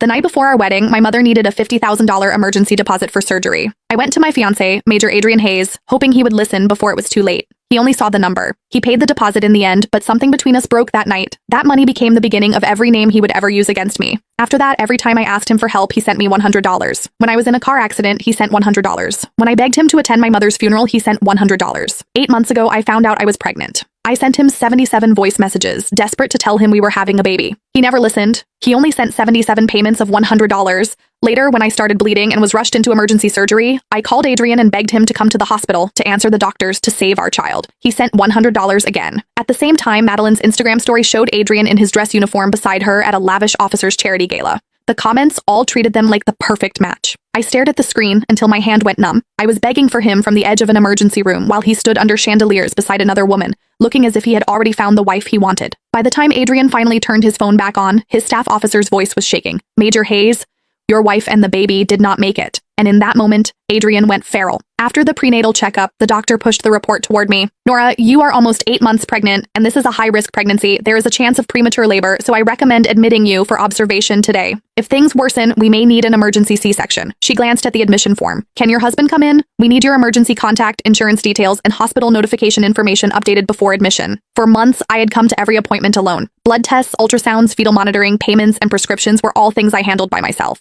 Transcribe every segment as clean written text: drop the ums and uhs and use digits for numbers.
The night before our wedding, my mother needed a $50,000 emergency deposit for surgery. I went to my fiancé, Major Adrian Hayes, hoping he would listen before it was too late. He only saw the number. He paid the deposit in the end, but something between us broke that night. That money became the beginning of every name he would ever use against me. After that, every time I asked him for help, he sent me $100. When I was in a car accident, he sent $100. When I begged him to attend my mother's funeral, he sent $100. 8 months ago, I found out I was pregnant. I sent him 77 voice messages, desperate to tell him we were having a baby. He never listened. He only sent 77 payments of $100. Later, when I started bleeding and was rushed into emergency surgery, I called Adrian and begged him to come to the hospital to answer the doctors to save our child. He sent $100 again. At the same time, Madeline's Instagram story showed Adrian in his dress uniform beside her at a lavish officer's charity gala. The comments all treated them like the perfect match. I stared at the screen until my hand went numb. I was begging for him from the edge of an emergency room while he stood under chandeliers beside another woman, looking as if he had already found the wife he wanted. By the time Adrian finally turned his phone back on, his staff officer's voice was shaking. "Major Hayes, your wife and the baby did not make it." And in that moment, Adrian went feral. After the prenatal checkup, the doctor pushed the report toward me. "Nora, you are almost 8 months pregnant, and this is a high-risk pregnancy. There is a chance of premature labor, so I recommend admitting you for observation today. If things worsen, we may need an emergency C-section." She glanced at the admission form. "Can your husband come in? We need your emergency contact, insurance details, and hospital notification information updated before admission." For months, I had come to every appointment alone. Blood tests, ultrasounds, fetal monitoring, payments, and prescriptions were all things I handled by myself.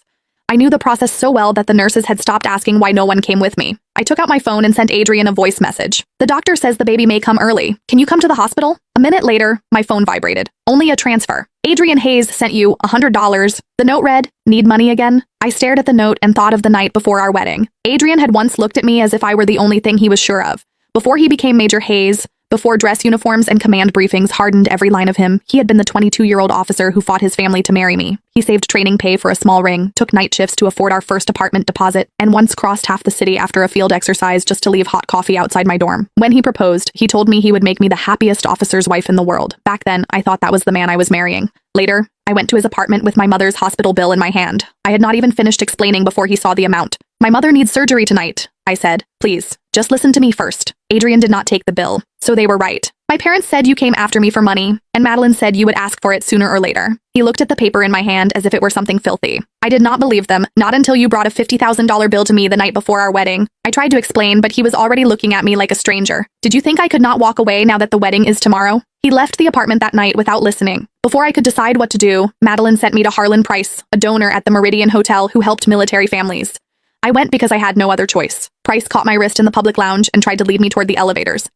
I knew the process so well that the nurses had stopped asking why no one came with me. I took out my phone and sent Adrian a voice message. "The doctor says the baby may come early. Can you come to the hospital?" A minute later, my phone vibrated. "Only a transfer. Adrian Hayes sent you $100. The note read, 'Need money again?'" I stared at the note and thought of the night before our wedding. Adrian had once looked at me as if I were the only thing he was sure of. Before he became Major Hayes, before dress uniforms and command briefings hardened every line of him, he had been the 22-year-old officer who fought his family to marry me. He saved training pay for a small ring, took night shifts to afford our first apartment deposit, and once crossed half the city after a field exercise just to leave hot coffee outside my dorm. When he proposed, he told me he would make me the happiest officer's wife in the world. Back then, I thought that was the man I was marrying. Later, I went to his apartment with my mother's hospital bill in my hand. I had not even finished explaining before he saw the amount. "My mother needs surgery tonight," I said. "Please, just listen to me first." Adrian did not take the bill, so they were right. "My parents said you came after me for money, and Madeline said you would ask for it sooner or later." He looked at the paper in my hand as if it were something filthy. "I did not believe them, not until you brought a $50,000 bill to me the night before our wedding." I tried to explain, but he was already looking at me like a stranger. "Did you think I could not walk away now that the wedding is tomorrow?" He left the apartment that night without listening. Before I could decide what to do, Madeline sent me to Harlan Price, a donor at the Meridian Hotel who helped military families. I went because I had no other choice. Price caught my wrist in the public lounge and tried to lead me toward the elevators.